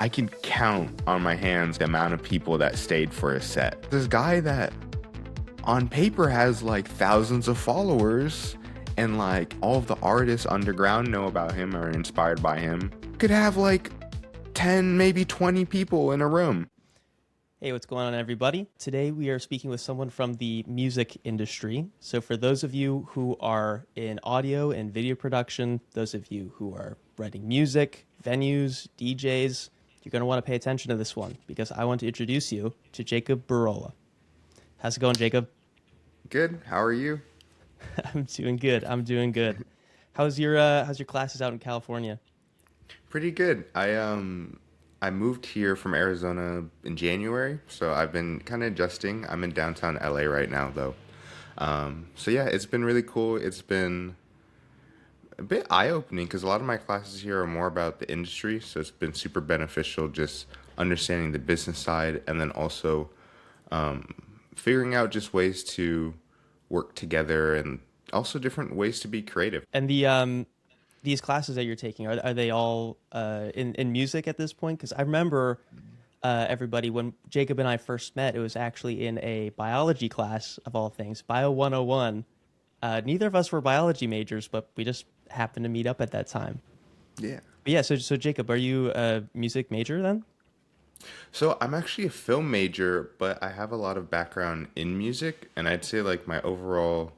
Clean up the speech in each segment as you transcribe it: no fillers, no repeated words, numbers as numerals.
I can count on my hands the amount of people that stayed for a set. This guy that on paper has like thousands of followers and like all of the artists underground know about him or are inspired by him could have like 10, maybe 20 people in a room. Hey, what's going on, everybody? Today we are speaking with someone from the music industry. So for those of you who are in audio and video production, those of you who are writing music, venues, DJs, you're going to want to pay attention to this one because I want to introduce you to Jacob Burrola. How's it going, Jacob? Good. How are you? I'm doing good. How's your classes out in California? Pretty good. I moved here from Arizona in January, so I've been kind of adjusting. I'm in downtown LA right now, though. So yeah, it's been really cool. It's been a bit eye-opening because a lot of my classes here are more about the industry, so it's been super beneficial just understanding the business side and then also figuring out just ways to work together and also different ways to be creative. And these classes that you're taking, are they all in music at this point? Because I remember everybody, when Jacob and I first met, it was actually in a biology class of all things, Bio 101. Neither of us were biology majors, but we just happened to meet up at that time. Yeah. But yeah, so Jacob, are you a music major then? So I'm actually a film major, but I have a lot of background in music, and I'd say like my overall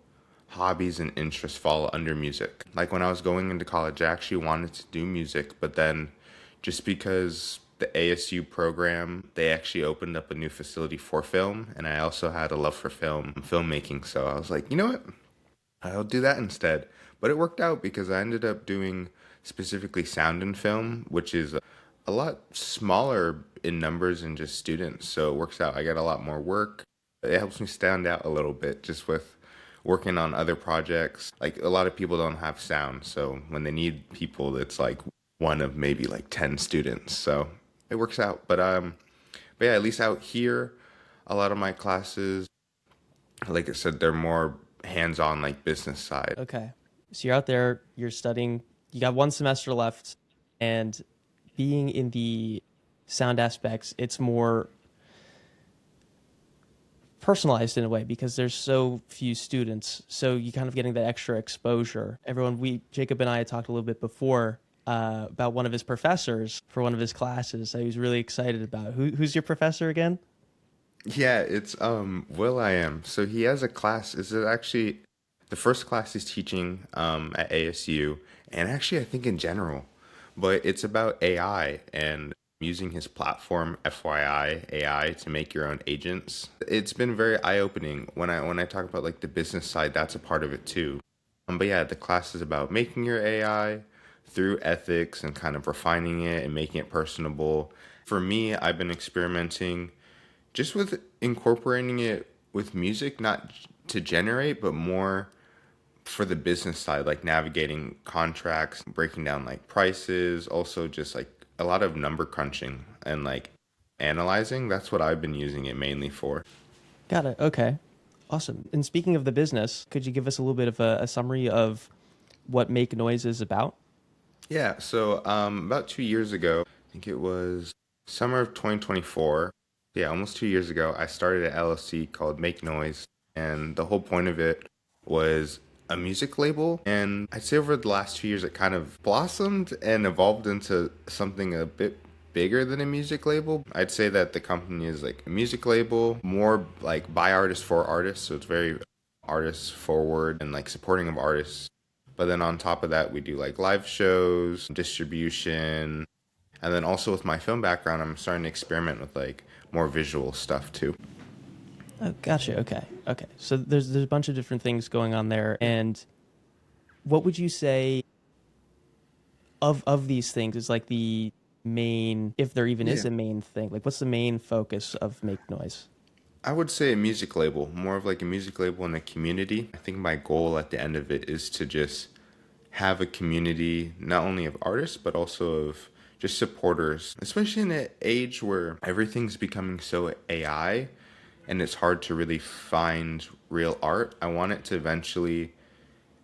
hobbies and interests fall under music. Like when I was going into college, I actually wanted to do music, but then just because the ASU program, they actually opened up a new facility for film, and I also had a love for filmmaking, so I was like, you know what? I'll do that instead. But it worked out because I ended up doing specifically sound and film, which is a lot smaller in numbers and just students. So it works out. I get a lot more work. It helps me stand out a little bit just with working on other projects. Like a lot of people don't have sound. So when they need people, it's like one of maybe like 10 students. So it works out. But yeah, at least out here, a lot of my classes, like I said, they're more hands-on like business side. Okay. So you're out there, you're studying, you got one semester left, and being in the sound aspects, it's more personalized in a way because there's so few students. So you kind of getting that extra exposure. Jacob and I had talked a little bit before about one of his professors for one of his classes that he was really excited about. Who's your professor again? Yeah, it's Will I am. So he has a class. This is actually the first class he's teaching at ASU, and actually I think in general, but it's about AI and using his platform FYI AI to make your own agents. It's been very eye-opening when I talk about like the business side, that's a part of it too. But yeah, the class is about making your AI through ethics and kind of refining it and making it personable. For me, I've been experimenting just with incorporating it with music, not to generate, but more for the business side, like navigating contracts, breaking down like prices, also just like a lot of number crunching and like analyzing. That's what I've been using it mainly for. Got it. Okay. Awesome. And speaking of the business, could you give us a little bit of a summary of what Make Noise is about? Yeah, so about 2 years ago, I think it was summer of 2024. Yeah, almost 2 years ago, I started an LLC called Make Noise, and the whole point of it was a music label. And I'd say over the last 2 years, it kind of blossomed and evolved into something a bit bigger than a music label. I'd say that the company is like a music label, more like by artists for artists, so it's very artist forward and like supporting of artists. But then on top of that, we do like live shows, distribution, and then also with my film background, I'm starting to experiment with like more visual stuff too. Oh, gotcha. Okay. Okay. So there's a bunch of different things going on there. And what would you say of these things is like the main, if there even is Yeah. a main thing? Like, what's the main focus of Make Noise? I would say a music label, more of like a music label in a community. I think my goal at the end of it is to just have a community, not only of artists, but also of just supporters, especially in an age where everything's becoming so AI and it's hard to really find real art. I want it to eventually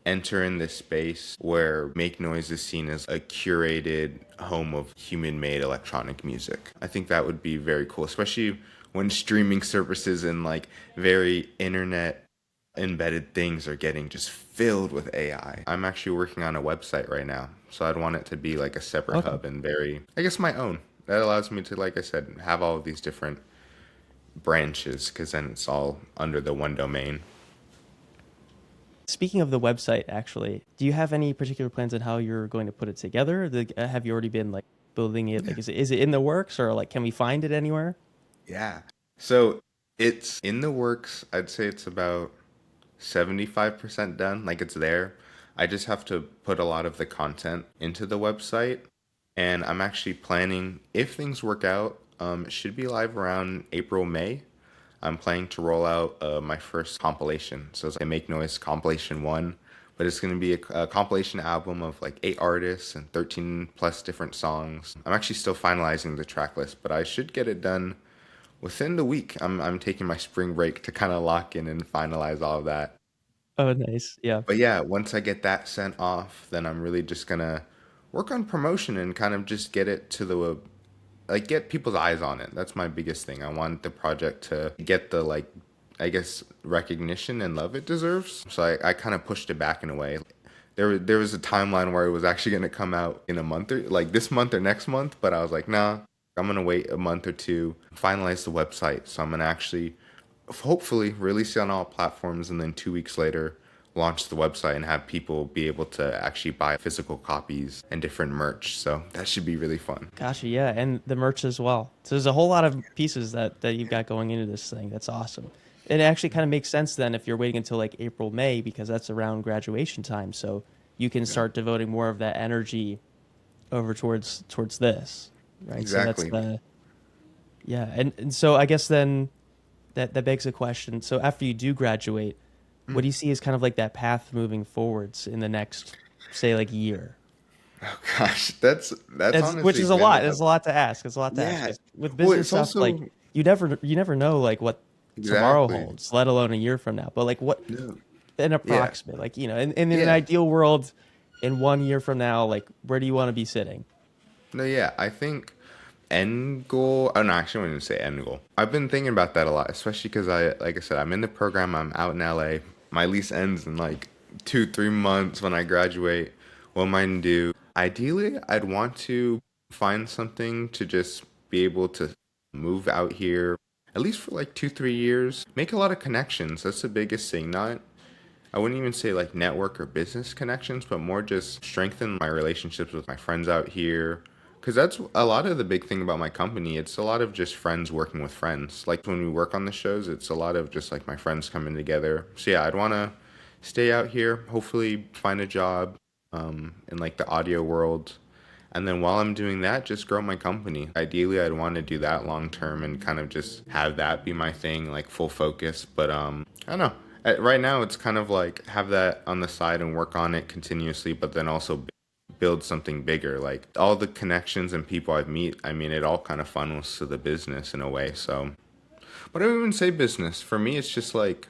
enter in this space where Make Noise is seen as a curated home of human-made electronic music. I think that would be very cool, especially when streaming services and like very internet embedded things are getting just filled with AI. I'm actually working on a website right now, so I'd want it to be like a separate Okay. hub and very, I guess, my own. That allows me to, like I said, have all of these different branches because then it's all under the one domain. Speaking of the website, actually, do you have any particular plans on how you're going to put it together? Have you already been like building it? Yeah. Like, is it in the works, or like can we find it anywhere? Yeah. So it's in the works. I'd say it's about 75% done. Like it's there. I just have to put a lot of the content into the website. And I'm actually planning, if things work out, it should be live around April, May. I'm planning to roll out my first compilation. So it's a Make Noise compilation one, but it's going to be a compilation album of like 8 artists and 13 plus different songs. I'm actually still finalizing the track list, but I should get it done within the week. I'm taking my spring break to kind of lock in and finalize all of that. Oh, nice. Yeah. But yeah, once I get that sent off, then I'm really just gonna work on promotion and kind of just get it to the like get people's eyes on it. That's my biggest thing. I want the project to get the like I guess recognition and love it deserves. So I kind of pushed it back in a way. There was a timeline where it was actually gonna come out in a month or like this month or next month, but I was like, nah, I'm gonna wait a month or two, finalize the website. So I'm gonna actually hopefully release it on all platforms and then 2 weeks later launch the website and have people be able to actually buy physical copies and different merch. So that should be really fun. Gotcha. Yeah, and the merch as well. So there's a whole lot of pieces that you've got going into this thing. That's awesome. It actually kind of makes sense then if you're waiting until like April, May, because that's around graduation time. So you can Yeah, start devoting more of that energy over towards this, right? So that's exactly. the yeah, and so I guess then that begs a question. So after you do graduate, what do you see as kind of like that path moving forwards in the next, say, like year? Oh gosh, that's It's which honestly is a been lot. It's a lot to ask. It's a lot to ask yeah. because with Well, business it's stuff, like also you never know like what tomorrow exactly. holds, let alone a year from now. But like what No. an Yeah. approximate, like in an Yeah. ideal world, in 1 year from now, like where do you want to be sitting? No, yeah. I think end goal. Oh no, actually, I wouldn't say end goal. I've been thinking about that a lot, especially because like I said, I'm in the program. I'm out in LA. My lease ends in like 2, 3 months when I graduate. What am I gonna do? Ideally, I'd want to find something to just be able to move out here, at least for like 2, 3 years. Make a lot of connections. That's the biggest thing. Not I wouldn't even say like network or business connections, but more just strengthen my relationships with my friends out here. Because that's a lot of the big thing about my company. It's a lot of just friends working with friends. Like when we work on the shows, it's a lot of just like my friends coming together. So yeah, I'd want to stay out here, hopefully find a job in like the audio world. And then while I'm doing that, just grow my company. Ideally, I'd want to do that long term and kind of just have that be my thing, like full focus. But I don't know. Right now, it's kind of like have that on the side and work on it continuously, but then also build something bigger. Like all the connections and people I've meet, I mean, it all kind of funnels to the business in a way. So, but I don't even say business. For me, it's just like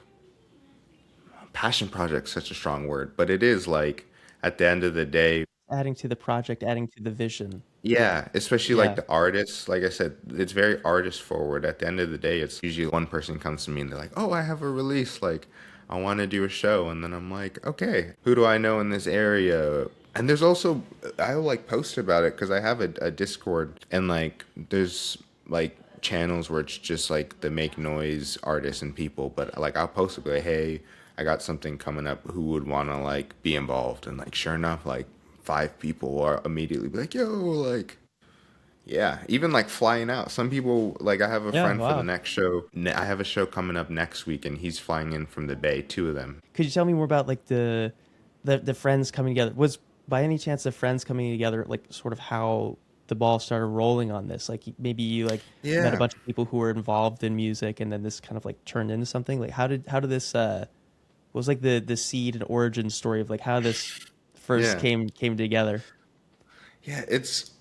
passion project, such a strong word, but it is like at the end of the day, Adding to the project, adding to the vision. yeah, especially like Yeah. the artists. Like I said, it's very artist forward. At the end of the day, it's usually one person comes to me and they're like, "Oh, I have a release. Like, I want to do a show." And then I'm like, "Okay, who do I know in this area?" And there's also I'll like post about it because I have a Discord and like there's like channels where it's just like the make noise artists and people. But like I'll post it like, "Hey, I got something coming up. Who would want to like be involved?" And like sure enough, like 5 people are immediately be like, yo, like, yeah, even like flying out. Some people, like, I have a Yeah. friend for the Wow. next show. I have a show coming up next week, and he's flying in from the Bay, two of them. Could you tell me more about like the friends coming together? Was by any chance the friends coming together like sort of how the ball started rolling on this? Like maybe you like met a Yeah, bunch of people who were involved in music, and then this kind of like turned into something. Like how did this what was like the seed and origin story of like how this first yeah, came together? yeah. It's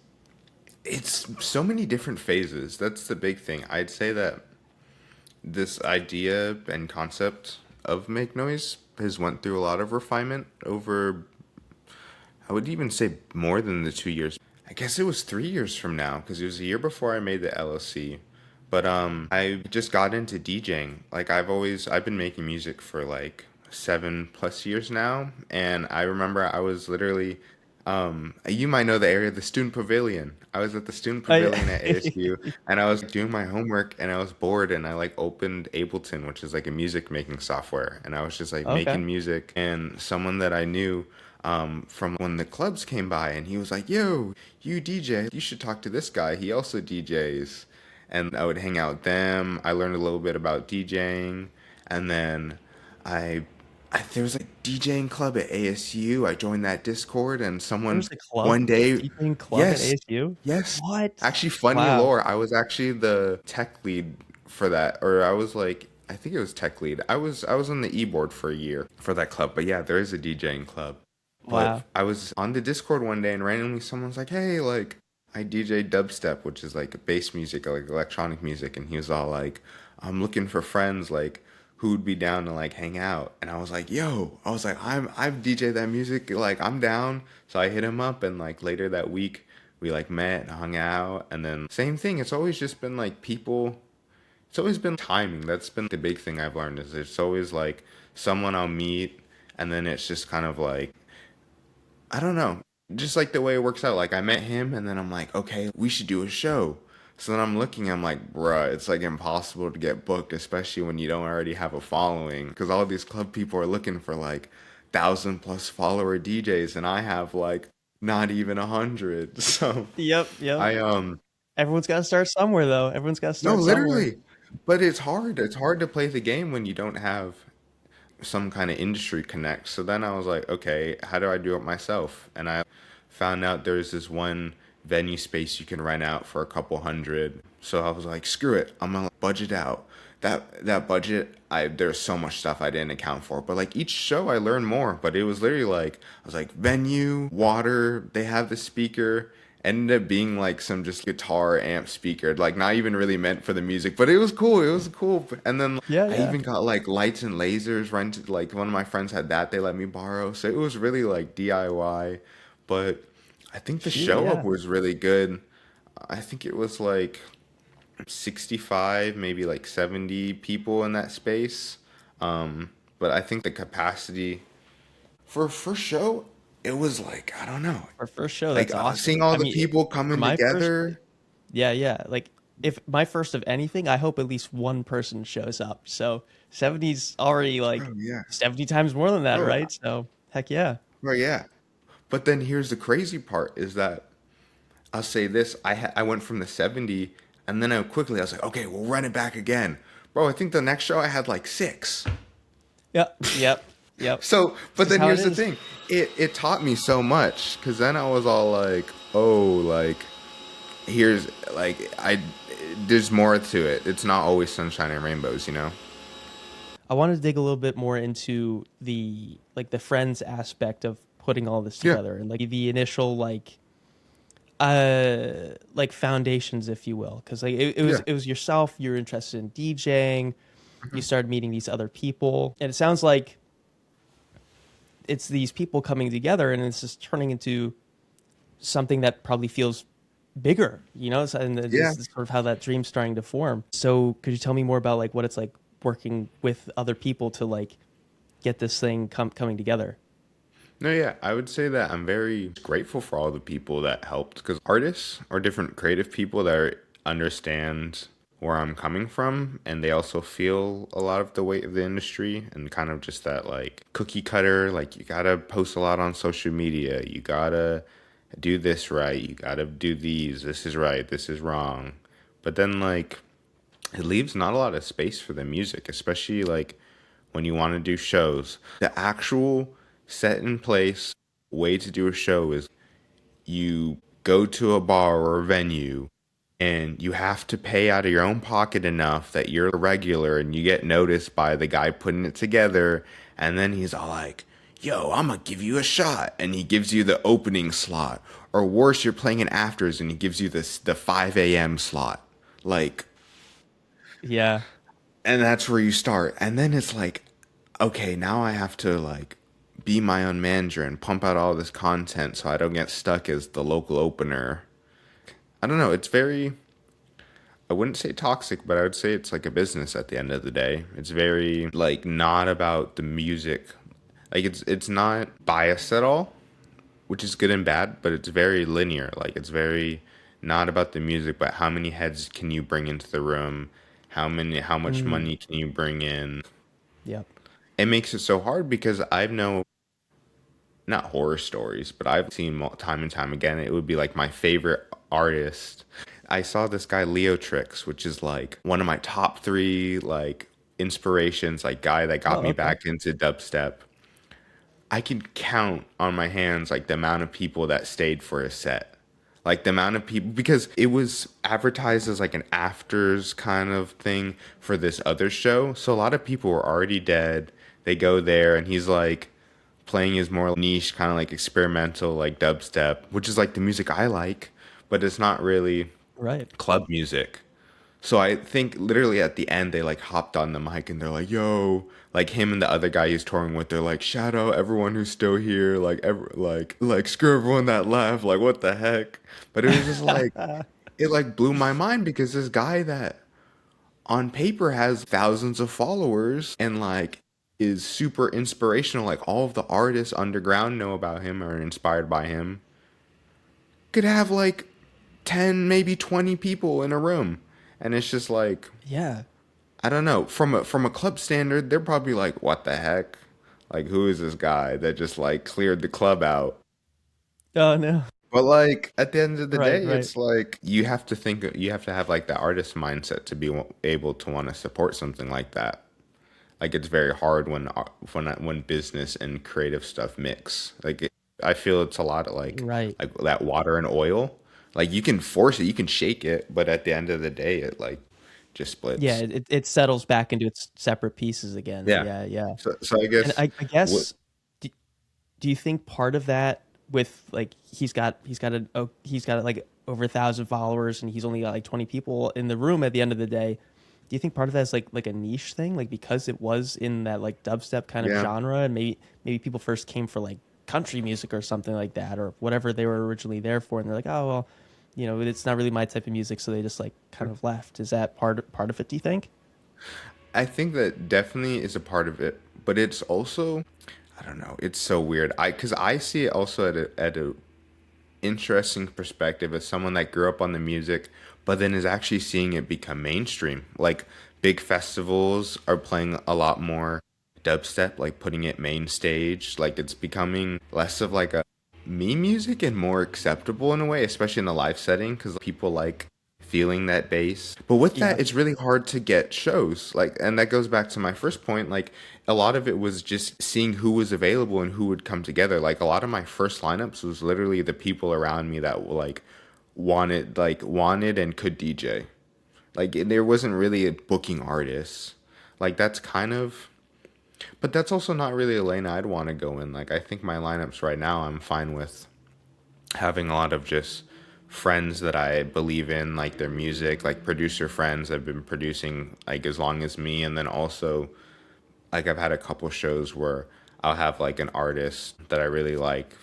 so many different phases. That's the big thing. I'd say that this idea and concept of make noise. has went through a lot of refinement over, I would even say more than the 2 years. I guess it was 3 years from now because it was a year before I made the LLC. But I just got into DJing. Like I've been making music for like 7+ years now, and I remember I was literally, you might know the area, the Student Pavilion. I was at the Student Oh, yeah. Pavilion at ASU, and I was doing my homework, and I was bored, and I like opened Ableton, which is like a music making software, and I was just like Okay. making music, and someone that I knew from when the clubs came by, and he was like, "Yo, you DJ, you should talk to this guy. He also DJs." And I would hang out with them. I learned a little bit about DJing, and then I, there was a DJing club at ASU. I joined that Discord, and someone There's a club, one a day, DJing club at yes, ASU? yes, What? actually, funny Wow. lore. I was actually the tech lead for that, or I was like, I think it was tech lead. I was on the e-board for a year for that club. But yeah, there is a DJing club. But Wow. I was on the Discord one day and randomly someone's like, "Hey, like I DJ dubstep, which is like bass music, like electronic music." And he was all like, "I'm looking for friends like who would be down to like hang out." And I was like, "Yo," I was like, I've DJ that music, like I'm down." So I hit him up, and like later that week we like met and hung out, and then same thing. It's always just been like people, it's always been timing. That's been the big thing I've learned, is it's always like someone I'll meet, and then it's just kind of like, I don't know. Just like the way it works out. Like I met him and then I'm like, okay, we should do a show. So then I'm looking, I'm like, bruh, it's like impossible to get booked, especially when you don't already have a following. Because all these club people are looking for like 1,000+ follower DJs, and I have like not even 100. So Yep, yep. I Everyone's got to start somewhere, though. Everyone's got to no, start somewhere. literally. But it's hard. It's hard to play the game when you don't have some kind of industry connect. So then I was like, okay, how do I do it myself? And I found out there's this one venue space you can rent out for a couple hundred. So I was like, screw it, I'm gonna budget out. That budget, I there's so much stuff I didn't account for. But like each show I learned more. But it was literally like I was like, venue, water, they have the speaker. Ended up being like some just guitar amp speaker, like not even really meant for the music, but it was cool. It was cool. And then Yeah, I yeah. even got like lights and lasers rented. Like one of my friends had that, they let me borrow. So it was really like DIY. But I think the Shoot, show up yeah. was really good. I think it was like 65, maybe like 70 people in that space. But I think the capacity for a first show, it was like, I don't know, Our first show, like that's awesome. seeing all I the mean, people for coming my first, together. yeah, yeah. Like, if my first of anything, I hope at least one person shows up. So 70's already like Oh yeah. 70 times more than that, Oh, right? So heck yeah. well, yeah. But then here's the crazy part is that I'll say this: I went from the 70, and then I was like, okay, we'll run it back again, bro. I think the next show I had like six. Yep, yep, yep. So, It's but just then how it here's the is. thing: it taught me so much, because then I was all like, oh, like here's like I there's more to it. It's not always sunshine and rainbows, you know? I wanted to dig a little bit more into the friends aspect of putting all this Yeah. together and like the initial like foundations, if you will, because like it was Yeah. it was yourself. You're interested in DJing. You started meeting these other people, and it sounds like it's these people coming together, and it's just turning into something that probably feels bigger, you know. And Yeah. this is sort of how that dream's starting to form. So, could you tell me more about like what it's like working with other people to like get this thing coming together? No, yeah, I would say that I'm very grateful for all the people that helped, because artists or different creative people that understand where I'm coming from, and they also feel a lot of the weight of the industry and kind of just that like cookie cutter, like you gotta post a lot on social media, you gotta do this right, you gotta do these, this is right, this is wrong. But then like it leaves not a lot of space for the music, especially like when you want to do shows. The actual set in place way to do a show is you go to a bar or a venue, and you have to pay out of your own pocket enough that you're a regular and you get noticed by the guy putting it together. And then he's all like, yo, I'm gonna give you a shot. And he gives you the opening slot. Or worse, you're playing an afters and he gives you the 5 a.m. slot. Like, Yeah, and that's where you start. And then it's like, okay, now I have to like be my own manager and pump out all this content so I don't get stuck as the local opener. I don't know. It's very, I wouldn't say toxic, but I would say it's like a business at the end of the day. It's very like not about the music. Like it's not biased at all, which is good and bad, but it's very linear. Like it's very not about the music, but how many heads can you bring into the room? How much Mm, money can you bring in? yep. It makes it so hard because I've know not horror stories, but I've seen time and time again. It would be like my favorite artist. I saw this guy Leo Tricks, which is like one of my top three like inspirations, like guy that got Oh, me okay. back into dubstep. I can count on my hands like the amount of people that stayed for a set. Like the amount of people because it was advertised as like an afters kind of thing for this other show. So a lot of people were already dead. They go there and he's like playing his more niche kind of like experimental like dubstep, which is like the music I like, but it's not really Right. club music. So I think literally at the end they like hopped on the mic and they're like, "Yo," like him and the other guy he's touring with. They're like, "Shout out everyone who's still here, like screw everyone that left. Like what the heck?" But it was just like it like blew my mind because this guy that on paper has thousands of followers and like is super inspirational. Like all of the artists underground know about him or are inspired by him. Could have like 10, maybe 20 people in a room. And it's just like Yeah. I don't know. From a club standard, they're probably like, "What the heck? Like, who is this guy that just like cleared the club out?" Oh no. But like at the end of the Right, day, right. it's like you have to have like the artist mindset to be able to want to support something like that. Like it's very hard when business and creative stuff mix. I feel it's a lot of Right. like that water and oil. Like you can force it, you can shake it, but at the end of the day, it like just Yeah, splits. it settles back into its separate pieces again. Yeah. Yeah, yeah. So I And guess I what guess do, do you think part of that with like he's got like over 1,000 followers and he's only got like 20 people in the room at the end of the day? Do you think part of that is like a niche thing, like because it was in that like dubstep kind of yeah. genre, and maybe people first came for like country music or something like that, or whatever they were originally there for, and they're like, oh well, it's not really my type of music, so they just like kind of left. Is that part of it? Do you think? I think that definitely is a part of it, but it's also I don't know, it's so weird. Cuz I see it also at a interesting perspective as someone that grew up on the music, but then is actually seeing it become mainstream. Like big festivals are playing a lot more dubstep, like putting it main stage. Like it's becoming less of like a me music and more acceptable in a way, especially in a live setting, because people like feeling that bass. But with Yeah. that, it's really hard to get shows. Like, and that goes back to my first point. Like, a lot of it was just seeing who was available and who would come together. Like, a lot of my first lineups was literally the people around me that like wanted and could DJ. Like, there wasn't really a booking artist. Like, that's kind of, but that's also not really a lane I'd want to go in. Like, I think my lineups right now, I'm fine with having a lot of just friends that I believe in, like their music, like producer friends that have been producing like as long as me, and then also like I've had a couple shows where I'll have like an artist that I really like,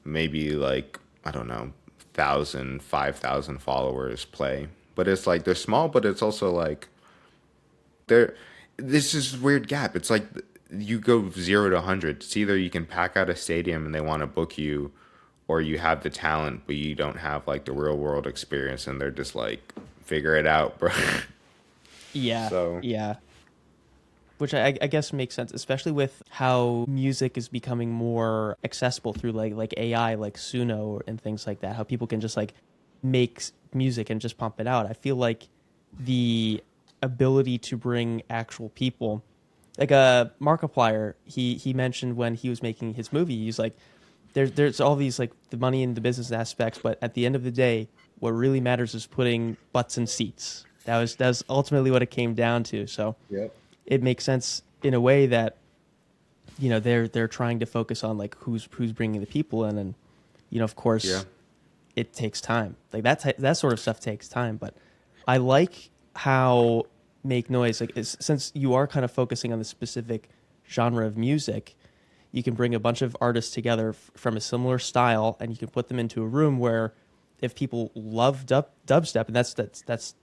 maybe like I don't know, 1,000, 5,000 followers play, but it's like they're small, but it's also like they're this is weird gap. It's like you go 0 to 100. It's either you can pack out a stadium and they want to book you, or you have the talent but you don't have like the real world experience, and they're just like figure it out, bro. Yeah. So Yeah. Which I guess makes sense, especially with how music is becoming more accessible through like AI, like Suno and things like that. How people can just like make music and just pump it out. I feel like the ability to bring actual people, like Markiplier, he mentioned when he was making his movie, he's like, there's all these like the money and the business aspects, but at the end of the day, what really matters is putting butts in seats. That was ultimately what it came down to. So yep. it makes sense in a way that they're trying to focus on like who's bringing the people in, and of Yeah. course it takes time, like that sort of stuff takes time. But I like how Make Noise, like since you are kind of focusing on the specific genre of music, you can bring a bunch of artists together from a similar style, and you can put them into a room where, if people love dubstep, and that's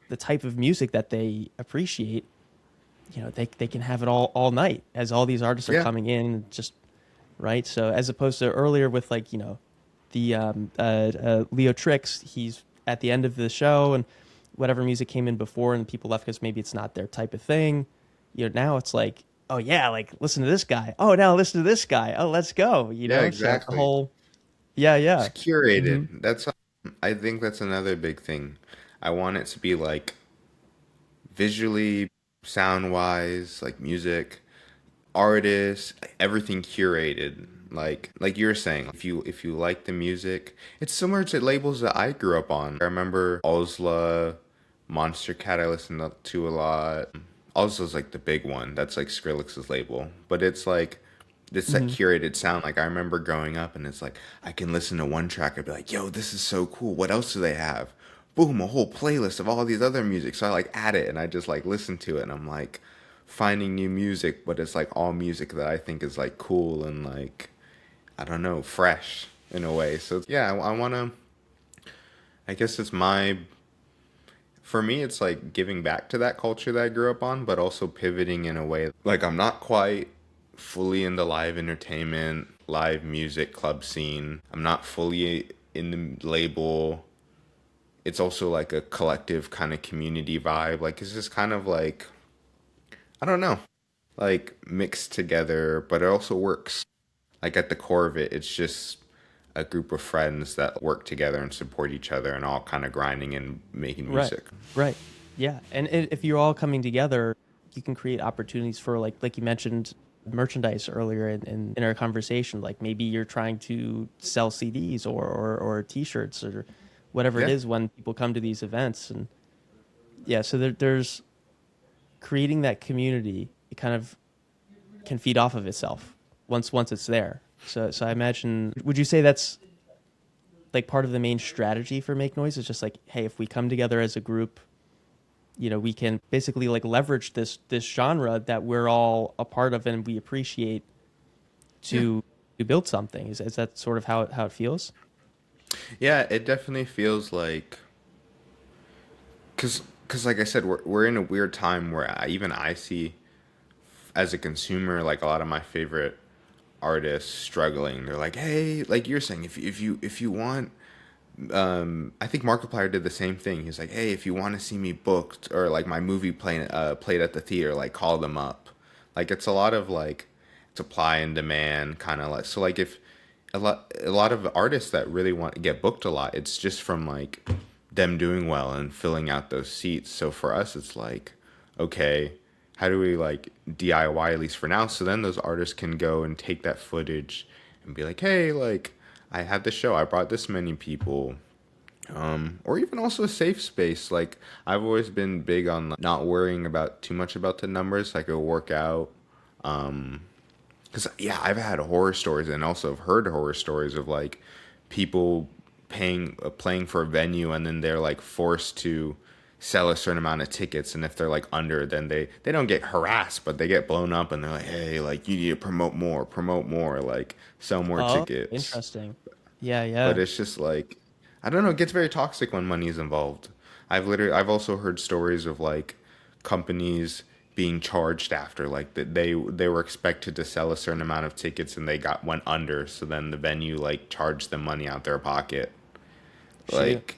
the type of music that they appreciate, they can have it all night as all these artists are Yeah. coming in, and just right. So as opposed to earlier with, like, the Leo Tricks, he's at the end of the show, and whatever music came in before, and people left because maybe it's not their type of thing. Now it's like, oh yeah, like, listen to this guy. Oh, now listen to this guy. Oh, let's go. Yeah, So it's a exactly. whole, yeah, It's yeah. Hmm. curated. I think that's another big thing. I want it to be like visually, sound wise, like music, artists, everything curated. Like you were saying, if you like the music, it's similar to labels that I grew up on. I remember Ozla, Monster Cat I listened to a lot. Ozla's like the big one. That's like Skrillex's label. But it's like it's that Hmm. curated sound. Like I remember growing up and it's like I can listen to one track and be like, yo, this is so cool. What else do they have? Boom, a whole playlist of all these other music. So I like add it and I just like listen to it and I'm like finding new music, but it's like all music that I think is like cool and like I don't know, fresh in a way. So yeah, I want to. I guess it's my. For me, it's like giving back to that culture that I grew up on, but also pivoting in a way. Like I'm not quite fully in the live entertainment, live music club scene. I'm not fully in the label. It's also like a collective kind of community vibe. Like it's just kind of like I don't know, like mixed together, but it also works. Like at the core of it, it's just a group of friends that work together and support each other and all kind of grinding and making Right, music. right, yeah. And if you're all coming together, you can create opportunities for, like you mentioned, merchandise earlier in our conversation. Like, maybe you're trying to sell CDs or T-shirts or whatever it Yeah. is when people come to these events. And yeah, so there's creating that community. It kind of can feed off of itself once it's there. So I imagine, would you say that's like part of the main strategy for Make Noise? Is just like, hey, if we come together as a group, we can basically like leverage this genre that we're all a part of and we appreciate, Yeah. to build something. Is that sort of how it feels? Yeah, it definitely feels like cuz like I said we're in a weird time where even I see as a consumer like a lot of my favorite artists struggling. They're like, "Hey, like you're saying if you want I think Markiplier did the same thing. He's like, "Hey, if you want to see me booked or like my movie played at the theater, like call them up." Like it's a lot of like supply and demand kind of like so like if a lot of artists that really want to get booked a lot, it's just from like them doing well and filling out those seats. So for us, it's like, okay, how do we like DIY at least for now? So then those artists can go and take that footage and be like, hey, like I had this show, I brought this many people, or even also a safe space. Like I've always been big on like, not worrying about too much about the numbers. Like it'll work out. Because yeah, I've had horror stories and also have heard horror stories of like people playing for a venue and then they're like forced to sell a certain amount of tickets and if they're like under then they don't get harassed but they get blown up and they're like hey like you need to promote more like sell more Oh, tickets interesting. Yeah, but yeah. it's just like I don't know, it gets very toxic when money is involved. I've also heard stories of like companies being charged after like that they were expected to sell a certain amount of tickets and they got went under, so then the venue like charged them money out their pocket. Shoot. Like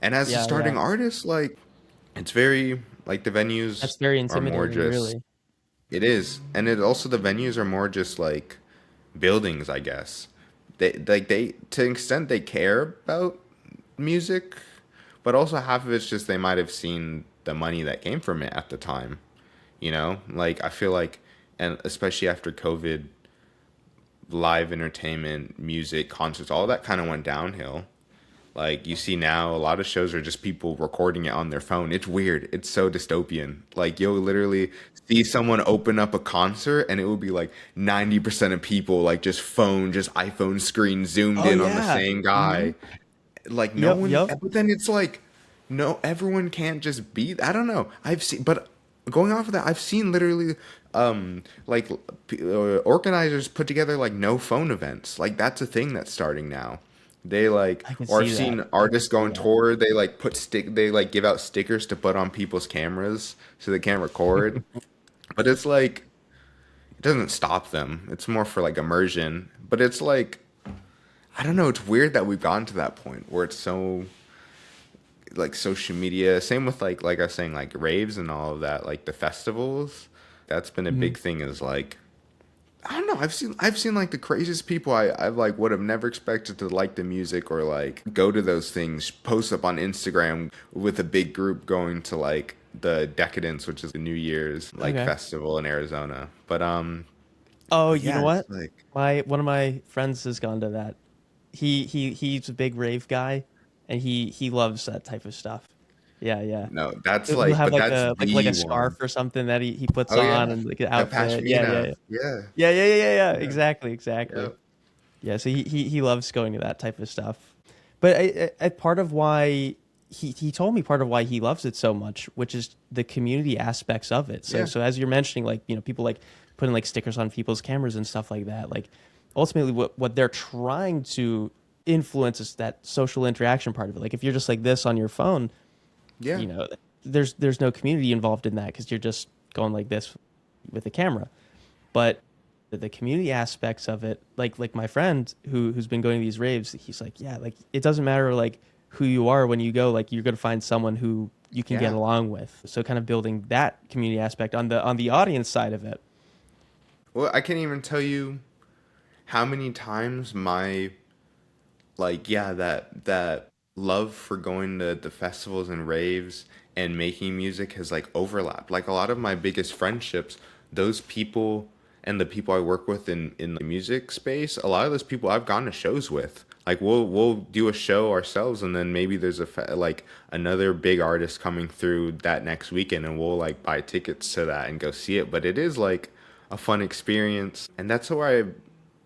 and as a Yeah, yeah. starting artist, like it's very like the venues That's very are more intimidating, just really. it is. And it also the venues are more just like buildings, I guess. They to an extent they care about music, but also half of it's just they might have seen the money that came from it at the time. You know? Like I feel like and especially after COVID, live entertainment, music, concerts, all that kind of went downhill. Like you see now, a lot of shows are just people recording it on their phone. It's weird. It's so dystopian. Like you'll literally see someone open up a concert and it will be like 90% of people like just phone, just iPhone screen zoomed Oh in on the yeah. same Hmm. guy. Like no Yep, one, yep. but then it's like no, everyone can't just be. I don't know. I've seen, but going off of that, I've seen literally like organizers put together like no phone events. Like that's a thing that's starting now. They like, I can or I've see that. seen I can artists go see on that. tour. They like they like give out stickers to put on people's cameras so they can't record. But it's like it doesn't stop them. It's more for like immersion. But it's like I don't know. It's weird that we've gotten to that point where it's so like social media. Same with like I was saying, like raves and all of that, like the festivals. That's been a Mhm. big thing. Is like I don't know. I've seen like the craziest people I like would have never expected to like the music or like go to those things. Post up on Instagram with a big group going to like the Decadence, which is the New Year's like Okay. festival in Arizona. Oh, But you know yeah, it's what? like My one of my friends has gone to that. He's a big rave guy, and he loves that type of stuff. Yeah, yeah. no, that's He'll like, have but like that's like the a scarf one. or something that he puts Oh on yeah, and like an the outfit. Yeah, yeah, Pashmina. yeah. Yeah, Yeah, yeah, yeah, yeah, yeah. yeah, Exactly, exactly. yeah. Yeah, so he loves going to that type of stuff. But part of why he told me part of why he loves it so much, which is the community aspects of it. So Yeah. so as you're mentioning, like people like putting like stickers on people's cameras and stuff like that. Like ultimately, what they're trying to influence is that social interaction part of it. Like if you're just like this on your phone, Yeah. you know, there's no community involved in that because you're just going like this with the camera. But the community aspects of it, like my friend who's been going to these raves, he's like, yeah, like it doesn't matter like who you are when you go, like you're gonna find someone who you can get Yeah. along with. So kind of building that community aspect on the audience side of it. Well, I can't even tell you how many times my like yeah, that love for going to the festivals and raves and making music has like overlapped. Like a lot of my biggest friendships, those people and the people I work with in the music space, a lot of those people I've gone to shows with. Like we'll do a show ourselves, and then maybe there's like another big artist coming through that next weekend, and we'll like buy tickets to that and go see it. But it is like a fun experience, and that's where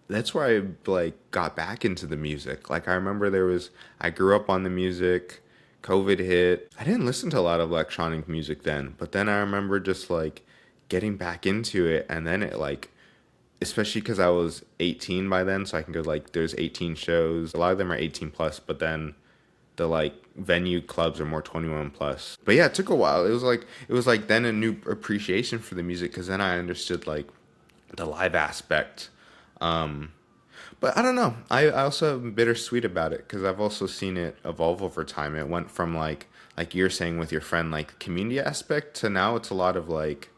I like got back into the music. Like I remember I grew up on the music. COVID hit. I didn't listen to a lot of electronic music then, but then I remember just like getting back into it, and then it like, especially because I was 18 by then, so I can go like there's 18 shows. A lot of them are 18 plus, but then the like venue clubs are more 21 plus. But yeah, it took a while. It was like then a new appreciation for the music because then I understood like the live aspect. Um, but I don't know. I also am bittersweet about it because I've also seen it evolve over time. It went from like you're saying with your friend, like community aspect to now it's a lot of like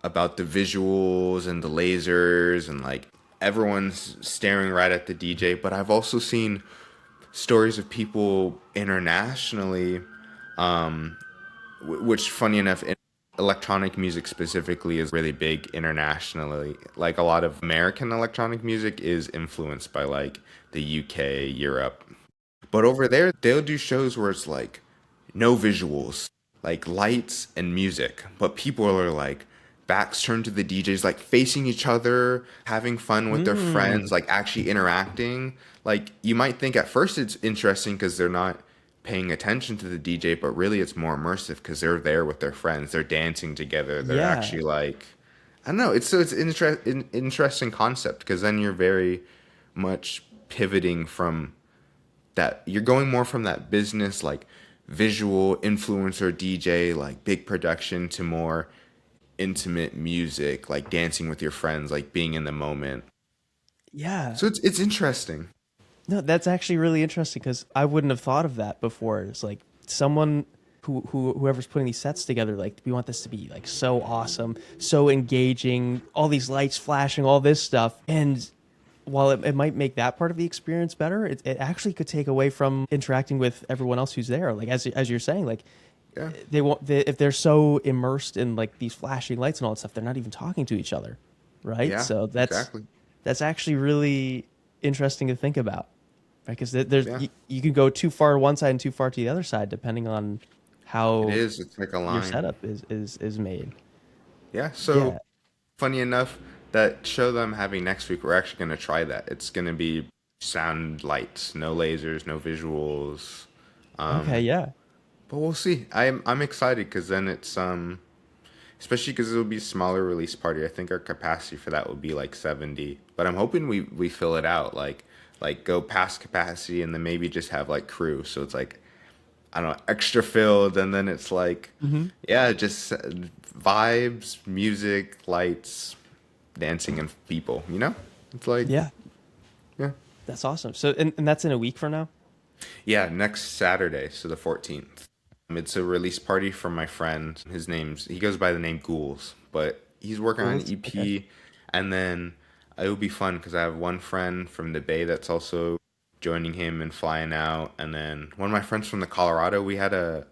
about the visuals and the lasers and like everyone's staring right at the DJ. But I've also seen stories of people internationally, which funny enough electronic music specifically is really big internationally. Like a lot of American electronic music is influenced by like the UK, Europe. But over there they'll do shows where it's like no visuals, like lights and music, but people are like backs turned to the DJs, like facing each other, having fun with their Mm. friends, like actually interacting. Like you might think at first it's interesting because they're not paying attention to the DJ, but really it's more immersive because they're there with their friends, they're dancing together, they're Yeah. actually like I don't know. It's interesting concept because then you're very much pivoting from that. You're going more from that business like visual influencer DJ like big production to more intimate music like dancing with your friends like being in the moment. Yeah. So it's interesting. No, that's actually really interesting because I wouldn't have thought of that before. It's like someone whoever's putting these sets together, like we want this to be like so awesome, so engaging, all these lights flashing, all this stuff. And while it might make that part of the experience better, it actually could take away from interacting with everyone else who's there. Like as you're saying, like Yeah. if they're so immersed in like these flashing lights and all that stuff, they're not even talking to each other, right? Yeah, So exactly. that's actually really interesting to think about, right? Because there's Yeah, you can go too far one side and too far to the other side depending on it how is. It's like a your line. setup is made. Yeah, Yeah. so funny enough, that show that I'm having next week, we're actually going to try that. It's going to be sound lights, no lasers, no visuals. Okay. Um, Yeah. but we'll see. I'm excited because then especially because it'll be a smaller release party. I think our capacity for that would be like 70, but I'm hoping we fill it out, like go past capacity and then maybe just have like crew. So it's like, I don't know, extra filled, and then it's like, Hmm. yeah, just vibes, music, lights, dancing, and people. You know, it's like, Yeah, yeah, that's awesome. So, and that's in a week from now? yeah. Next Saturday, so the 14th. It's a release party from my friend. He goes by the name Ghouls, but he's working on an Ghouls? Okay. EP, and then it will be fun because I have one friend from the Bay that's also joining him and flying out, and then one of my friends from Colorado, we had an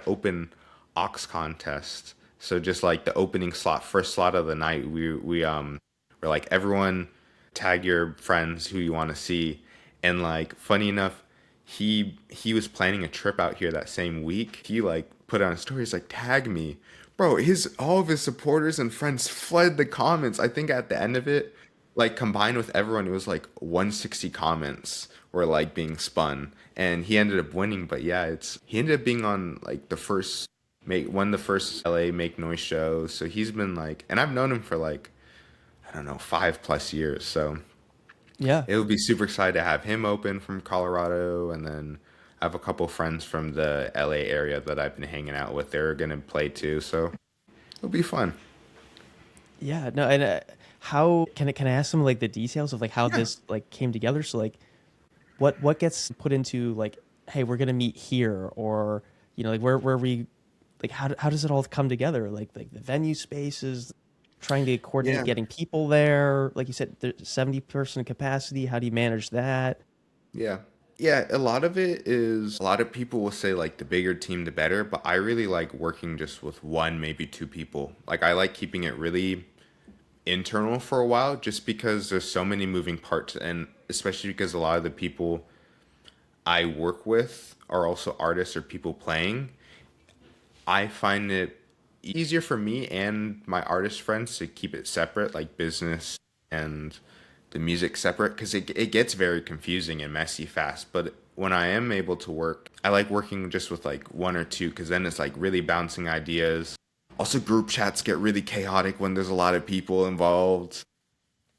open aux contest. So just like the opening slot, first slot of the night, we were like, everyone tag your friends who you want to see, and like funny enough, he was planning a trip out here that same week. He like put on a story, he's like, tag me. Bro, his all of his supporters and friends flooded the comments. I think at the end of it, like combined with everyone, it was like 160 comments were like being spun, and he ended up winning. But yeah, it's he ended up being on like the first LA Make Noise show. So he's been like, and I've known him for like, I don't know, 5+ years. So Yeah. it would be super excited to have him open from Colorado, and then I have a couple friends from the LA area that I've been hanging out with. They're gonna play too, so it'll be fun. Yeah. No, and how can I ask some like the details of like how Yeah. this like came together? So like what gets put into like, hey, we're gonna meet here, or like where we like how does it all come together? Like the venue spaces, trying to coordinate Yeah. getting people there. Like you said, there's 70-person capacity. How do you manage that? Yeah. Yeah, a lot of it is a lot of people will say like the bigger team the better, but I really like working just with one, maybe two people. Like I like keeping it really internal for a while just because there's so many moving parts, and especially because a lot of the people I work with are also artists or people playing. I find it easier for me and my artist friends to keep it separate, like business and the music separate, because it gets very confusing and messy fast. But when I am able to work, I like working just with like one or two, because then it's like really bouncing ideas. Also, group chats get really chaotic when there's a lot of people involved.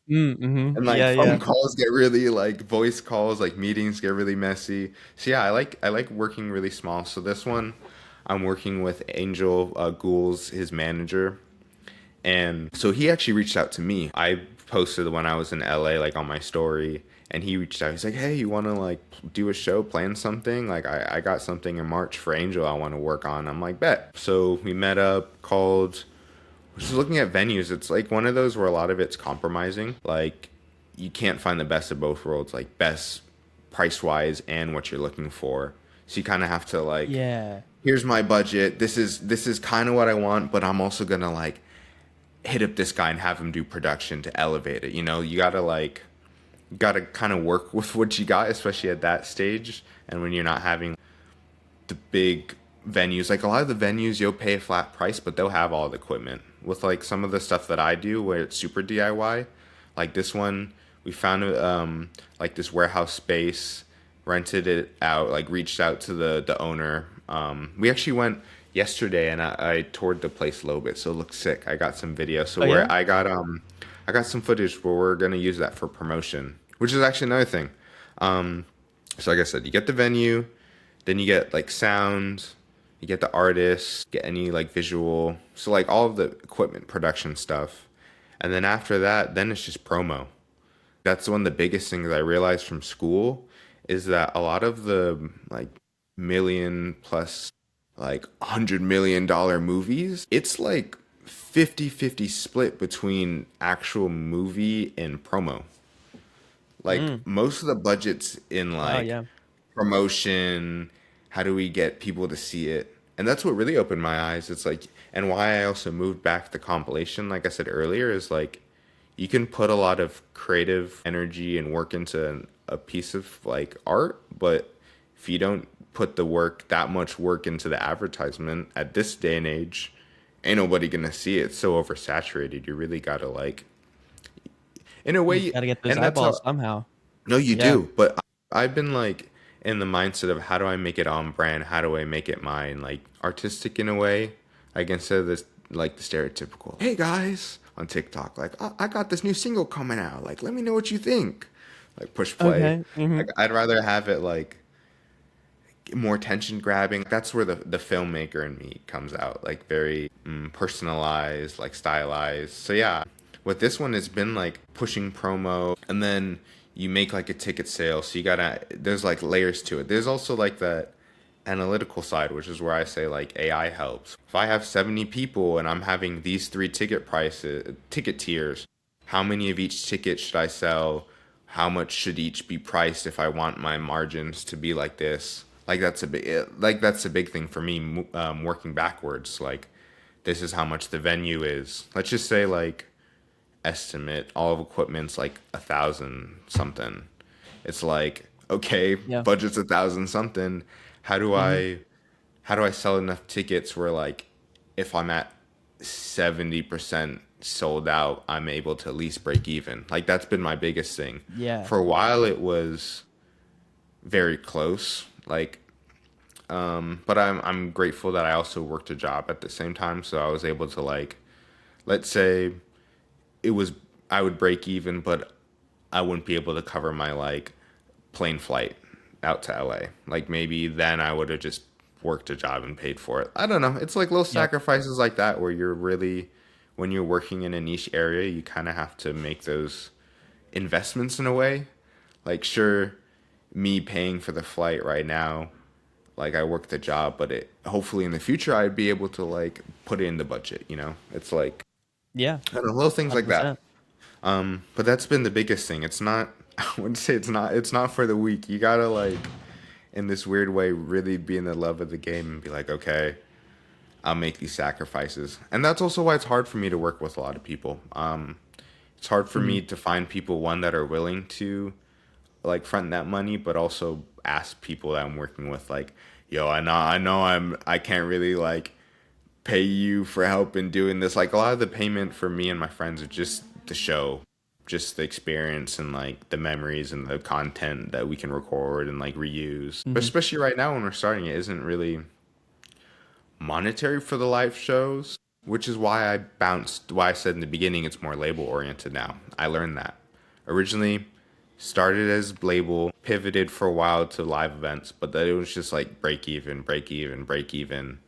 Mm-hmm. And like Yeah, phone yeah. calls get really like voice calls, like meetings get really messy. So yeah, I like working really small. So this one, I'm working with Angel Ghouls, his manager, and so he actually reached out to me. I posted when I was in LA, like on my story, and he reached out. He's like, "Hey, you want to like do a show, plan something? Like I got something in March for Angel I want to work on." I'm like, "Bet." So we met up, called. Just looking at venues, it's like one of those where a lot of it's compromising. Like you can't find the best of both worlds, like best price wise and what you're looking for. So you kind of have to like, Yeah. here's my budget. This is kind of what I want, but I'm also gonna like hit up this guy and have him do production to elevate it. You gotta like, gotta kind of work with what you got, especially at that stage. And when you're not having the big venues, like a lot of the venues, you'll pay a flat price, but they'll have all the equipment. With like some of the stuff that I do, where it's super DIY, like this one, we found like this warehouse space, rented it out, like reached out to the owner. We actually went yesterday, and I toured the place a little bit, so it looks sick. I got some video, so Oh where yeah. I got some footage where we're gonna use that for promotion, which is actually another thing. So like I said, you get the venue, then you get like sound, you get the artist, get any like visual, so like all of the equipment production stuff. And then after that, then it's just promo. That's one of the biggest things I realized from school, is that a lot of the like million plus, like $100 million movies, it's like 50-50 split between actual movie and promo. Like Mm. most of the budgets in Wow. like Yeah. promotion, how do we get people to see it? And that's what really opened my eyes. It's like, and why I also moved back to compilation, like I said earlier, is like you can put a lot of creative energy and work into a piece of like art, but if you don't put the work, that much work into the advertisement at this day and age, ain't nobody gonna see it. It's so oversaturated. You really gotta like, in a You way, got to get those and that's how. eyeballs somehow. No, you Yeah. do. But I've been like in the mindset of how do I make it on brand? How do I make it mine? Like artistic in a way. Like instead of this like the stereotypical, hey guys, on TikTok, like, I got this new single coming out. Like, let me know what you think. Like, push play. Okay. Hmm. Like, I'd rather have it like more tension grabbing. That's where the filmmaker in me comes out, like very personalized, like stylized. So yeah, with this one, it's been like pushing promo, and then you make like a ticket sale. So you gotta, there's like layers to it. There's also like that analytical side, which is where I say like AI helps. If I have 70 people and I'm having these three ticket tiers, how many of each ticket should I sell? How much should each be priced if I want my margins to be like this? That's a big thing for me, working backwards. Like, this is how much the venue is. Let's just say like estimate all of equipment's like 1,000 something. It's like, okay, Yeah. budget's 1,000 something. How do Hmm. I how do I sell enough tickets where like if I'm at 70% sold out, I'm able to at least break even? Like, that's been my biggest thing. Yeah. For a while it was very close. Like, but I'm grateful that I also worked a job at the same time, so I was able to like, let's say it was, I would break even, but I wouldn't be able to cover my like plane flight out to LA. Like, maybe then I would have just worked a job and paid for it. I don't know. It's like little Yep. sacrifices like that where you're really, when you're working in a niche area, you kind of have to make those investments in a way. Like, sure, me paying for the flight right now, like I work the job, but it hopefully in the future I'd be able to like put it in the budget, you know? It's like, Yeah. I don't know, little things like that. 100%. But that's been the biggest thing. It's not, I wouldn't say it's not for the weak. You gotta like, in this weird way, really be in the love of the game and be like, okay, I'll make these sacrifices. And that's also why it's hard for me to work with a lot of people. It's hard for Hmm. me to find people, one, that are willing to like front that money, but also ask people that I'm working with, like, yo, I can't really like pay you for help in doing this. Like, a lot of the payment for me and my friends are just the show, just the experience and like the memories and the content that we can record and like reuse. But Hmm. especially right now when we're starting, it isn't really monetary for the live shows, which is why I said in the beginning it's more label oriented now. I learned that. Originally started as label, pivoted for a while to live events, but then it was just like break even, break even, break even,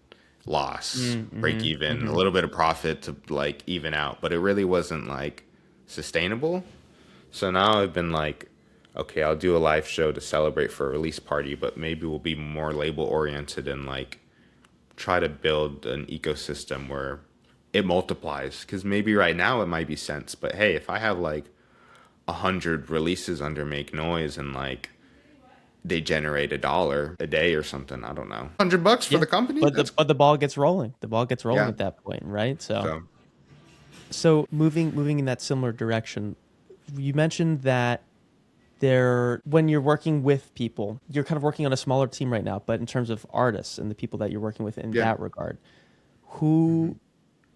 loss, break Mm-hmm. even, a Hmm. little bit of profit to like even out, but it really wasn't like sustainable. So now I've been like, okay, I'll do a live show to celebrate for a release party, but maybe we'll be more label oriented and like try to build an ecosystem where it multiplies. Because maybe right now it might be cents, but hey, if I have like 100 releases under Make Noise and like they generate $1 a day or something, I don't know, $100 for Yeah. the company. But the That's, but the ball gets rolling. The ball gets rolling yeah. at that point, right? So So so moving in that similar direction, you mentioned that there when you're working with people, you're kind of working on a smaller team right now, but in terms of artists and the people that you're working with in yeah. that regard, who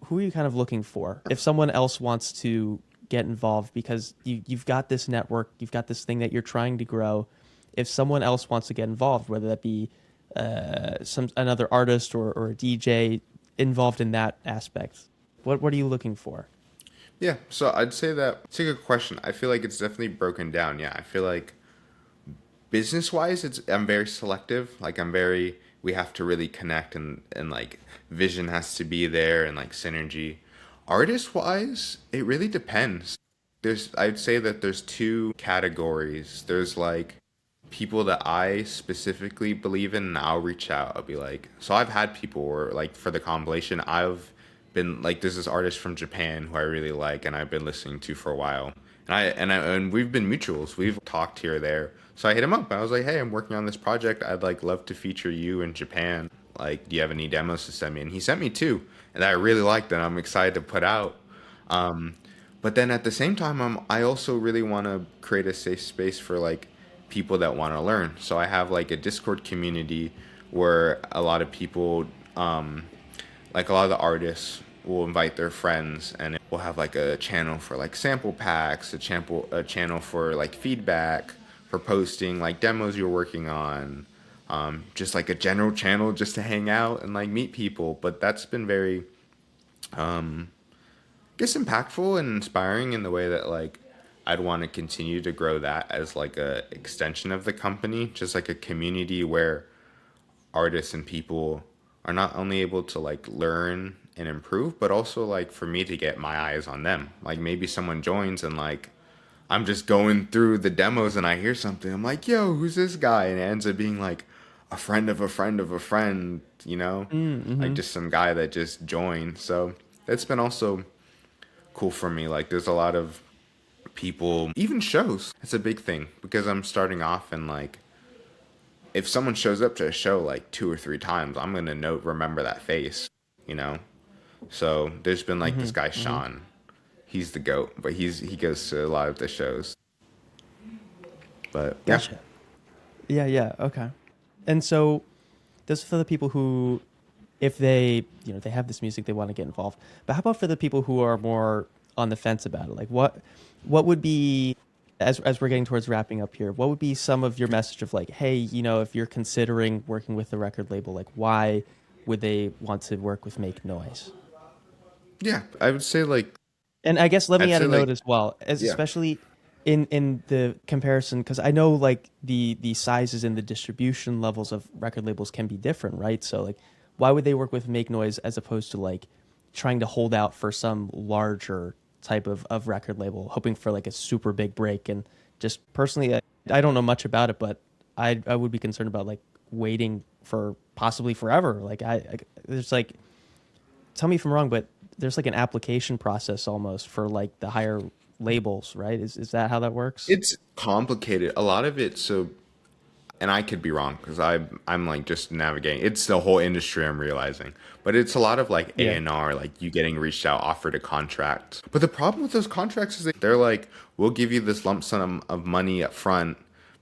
who are you kind of looking for? If someone else wants to get involved because you've got this network, you've got this thing that you're trying to grow. If someone else wants to get involved, whether that be some another artist or a DJ involved in that aspect, what are you looking for? Yeah, so I'd say that it's a good question. I feel like it's definitely broken down. Yeah, I feel like business wise, it's I'm very selective. Like, I'm very, we have to really connect and like vision has to be there and like synergy. Artist wise, it really depends. I'd say that there's two categories. There's like people that I specifically believe in, and I'll reach out. I'll be like, so I've had people where like for the compilation, I've been like, there's this artist from Japan who I really like, and I've been listening to for a while, and we've been mutuals. We've talked here or there. So I hit him up. I was like, hey, I'm working on this project. I'd like love to feature you in Japan. Like, do you have any demos to send me? And he sent me two, and I really liked it. I'm excited to put out. Um, but then at the same time, I also really want to create a safe space for like people that want to learn. So I have like a Discord community where a lot of people, like a lot of the artists, will invite their friends, and we'll have like a channel for like sample packs, a channel for like feedback, for posting like demos you're working on, just like a general channel just to hang out and like meet people. But that's been very I guess impactful and inspiring in the way that like I'd want to continue to grow that as like a extension of the company, just like a community where artists and people are not only able to like learn and improve, but also like for me to get my eyes on them. Like maybe someone joins and like I'm just going through the demos and I hear something. I'm like, yo, who's this guy? And it ends up being like a friend of a friend of a friend, you know? Like Mm-hmm. just some guy that just joined. So it's been also cool for me. Like there's a lot of people, even shows. It's a big thing because I'm starting off and like if someone shows up to a show like 2 or 3 times, I'm gonna remember that face, you know. So there's been like this Mm-hmm. guy Mm-hmm. Sean. He's the goat, but he goes to a lot of the shows. But yeah, Gotcha. Yeah, yeah, okay. And so this is for the people who, if they, they have this music, they want to get involved. But how about for the people who are more on the fence about it? Like what would be, as we're getting towards wrapping up here, what would be some of your message of like, hey, if you're considering working with the record label, like why would they want to work with Make Noise? yeah, I would say like And I guess let me I'd add say a note like as well, as yeah, especially in the comparison, because I know like the sizes and the distribution levels of record labels can be different, right? So like, why would they work with Make Noise as opposed to like trying to hold out for some larger type of record label, hoping for like a super big break? And just personally, I don't know much about it, but I would be concerned about like waiting for possibly forever. Like I there's like, tell me if I'm wrong, but there's like an application process almost for like the higher labels, right? Is that how that works? it's complicated. A lot of it so and I could be wrong because I'm like just navigating. It's the whole industry I'm realizing, but it's a lot of like Yeah. A&R, like you getting reached out, offered a contract. But the problem with those contracts is that they're like, we'll give you this lump sum of money up front,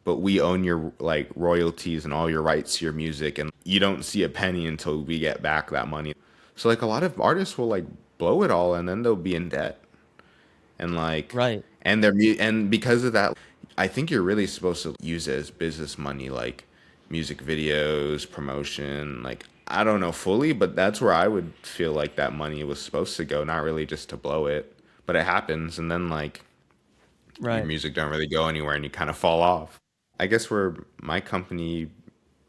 but we own your like royalties and all your rights to your music, and you don't see a penny until we get back that money. So like a lot of artists will like blow it all, and then they'll be in debt and like Right. and because of that I think you're really supposed to use it as business money, like music videos, promotion. Like I don't know fully, but that's where I would feel like that money was supposed to go, not really just to blow it. But it happens, and then like your Right. music don't really go anywhere, and you kind of fall off. I guess where my company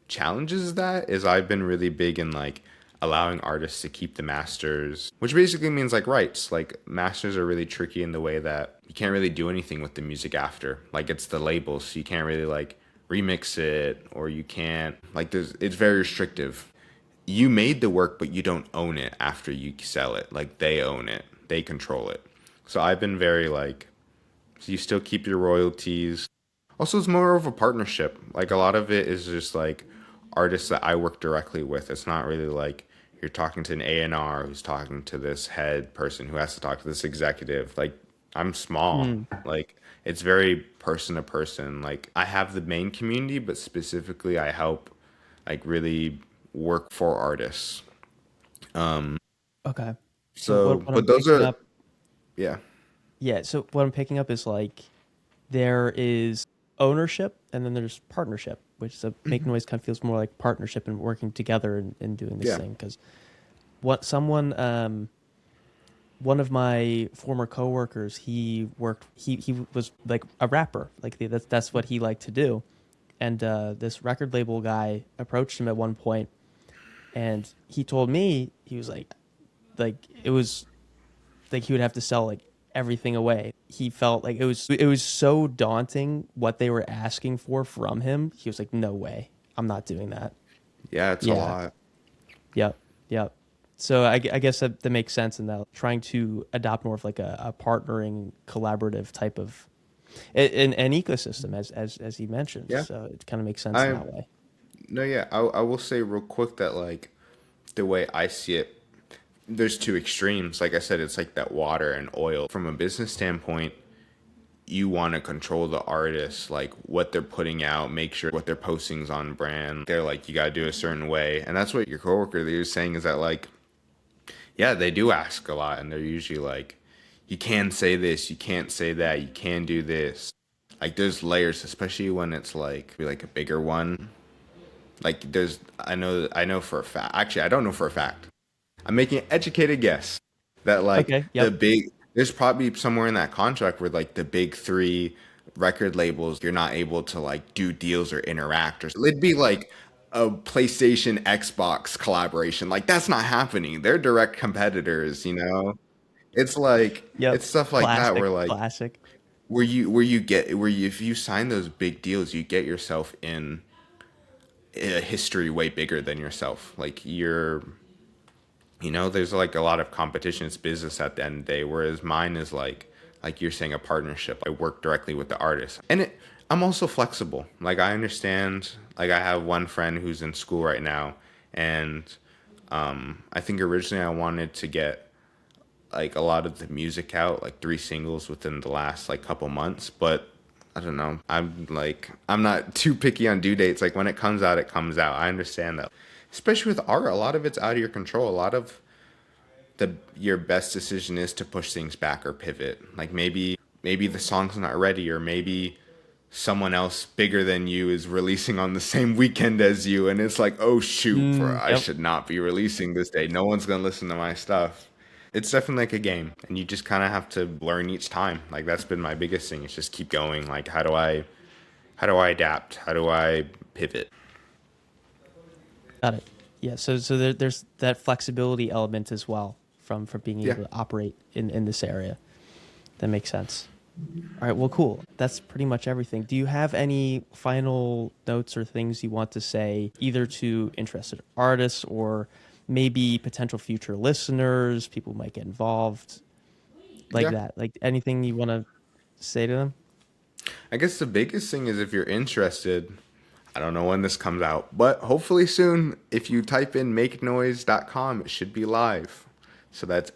challenges that is I've been really big in like allowing artists to keep the masters, which basically means like rights. Like masters are really tricky in the way that you can't really do anything with the music after. Like it's the labels, so you can't really like remix it or you can't like there's it's very restrictive. You made the work but you don't own it after you sell it. Like they own it. They control it. So I've been very like so you still keep your royalties. Also, it's more of a partnership. Like a lot of it is just like artists that I work directly with. It's not really like you're talking to an A&R who's talking to this head person who has to talk to this executive. Like I'm small. Mm. Like it's very person to person. Like I have the main community, but specifically I help like really work for artists. Okay. So So, what I'm but those picking are up, yeah. yeah. So what I'm picking up is like there is ownership and then there's partnership, which is a Make Noise kind of feels more like partnership and working together and doing this Yeah. thing. Because what someone one of my former coworkers, he was like a rapper, like that's what he liked to do, and this record label guy approached him at one point, and he told me he was like it was like he would have to sell like everything away. He felt like it was so daunting what they were asking for from him. He was like, no way, I'm not doing that. Yeah, it's a Yeah. lot. Yep. Yep. So I guess that makes sense in that trying to adopt more of like a partnering, collaborative type of an ecosystem, as he mentioned. Yeah. So it kind of makes sense in I that way. no, yeah. I will say real quick that like the way I see it, there's two extremes. Like I said, it's like that water and oil. From a business standpoint, you want to control the artist, like what they're putting out, make sure what they're posting's on brand. They're like, you got to do a certain way. And that's what your coworker that was saying is that like, yeah, they do ask a lot. And they're usually like, you can say this, you can't say that, you can do this. Like there's layers, especially when it's like a bigger one. Like I know for a fact, actually, I don't know for a fact. I'm making an educated guess. that like Okay. Yep. there's probably somewhere in that contract where like the big three record labels, you're not able to like do deals or interact, or it'd be like a PlayStation Xbox collaboration. Like that's not happening. They're direct competitors, you know? It's like Yep. it's stuff like that Classic. where like Classic. where you if you sign those big deals, you get yourself in a history way bigger than yourself. Like you're, you know, there's like a lot of competition. It's business at the end of the day. Whereas mine is like you're saying, a partnership. I work directly with the artist, and I'm also flexible. Like I understand. Like I have one friend who's in school right now, and I think originally I wanted to get like a lot of the music out, like 3 singles within the last like couple months, but I don't know. I'm not too picky on due dates. Like when it comes out, it comes out. I understand that. Especially with art, a lot of it's out of your control. A lot of the your best decision is to push things back or pivot. Like maybe the song's not ready, or maybe someone else bigger than you is releasing on the same weekend as you, and it's like, oh shoot, I Yep. should not be releasing this day. No one's gonna listen to my stuff. It's definitely like a game, and you just kind of have to learn each time. Like that's been my biggest thing. It's just keep going. Like how do I adapt? How do I pivot? Got it. Yeah. So there's that flexibility element as well from being Yeah. able to operate in this area. That makes sense. All right. Well, cool. That's pretty much everything. Do you have any final notes or things you want to say, either to interested artists or maybe potential future listeners, people who might get involved, like Yeah. that? Like anything you want to say to them? I guess the biggest thing is if you're interested, I don't know when this comes out, but hopefully soon. If you type in makenoise.com, it should be live. So that's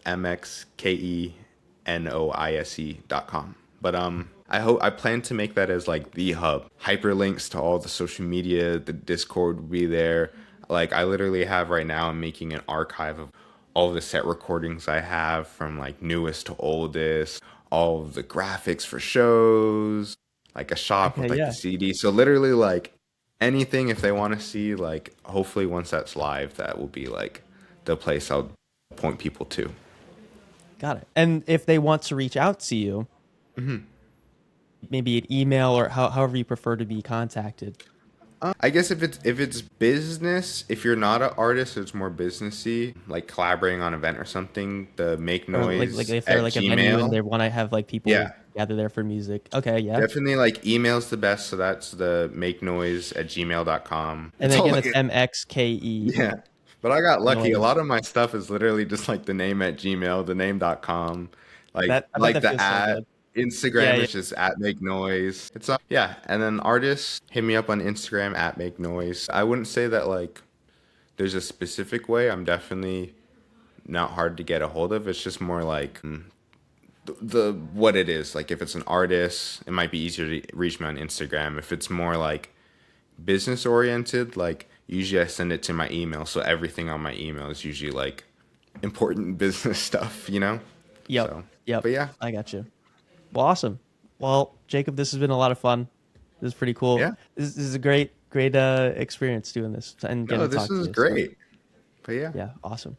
Mxkenoise.com. But I plan to make that as like the hub. Hyperlinks to all the social media, the Discord will be there. Like I literally have right now, I'm making an archive of all the set recordings I have from like newest to oldest, all of the graphics for shows, like a shop Okay. with like the Yeah. CD. So literally like anything if they want to see, like hopefully once that's live, that will be like the place I'll point people to. Got it. And if they want to reach out to you, maybe an email or however you prefer to be contacted. I guess if it's business, if you're not an artist, it's more businessy, like collaborating on an event or something. The make Or like noise if they're at like a venue and Gmail. they want to have like people Yeah, gather there for music. Okay, yeah. definitely like email's the best. So that's the make noise at gmail.com. And It's then all again, like it's MXKE yeah. But I got lucky. A noise. lot of my stuff is literally just like the name at Gmail, the name.com. Like That I bet like that the feels so at good. Yeah, Instagram yeah. is just at make noise. It's yeah. And then artists hit me up on Instagram at make noise. I wouldn't say that like there's a specific way. I'm definitely not hard to get a hold of. It's just more like the what it is. Like if it's an artist, it might be easier to reach me on Instagram. If it's more like business oriented, like usually I send it to my email. So everything on my email is usually like important business stuff, you know? Yep. So, Yep. but yeah, I got you. Well, awesome. Well, Jacob, this has been a lot of fun. This is pretty cool. yeah. This is a great experience doing this and getting No, to this talk to is you. So great. But yeah. yeah, awesome.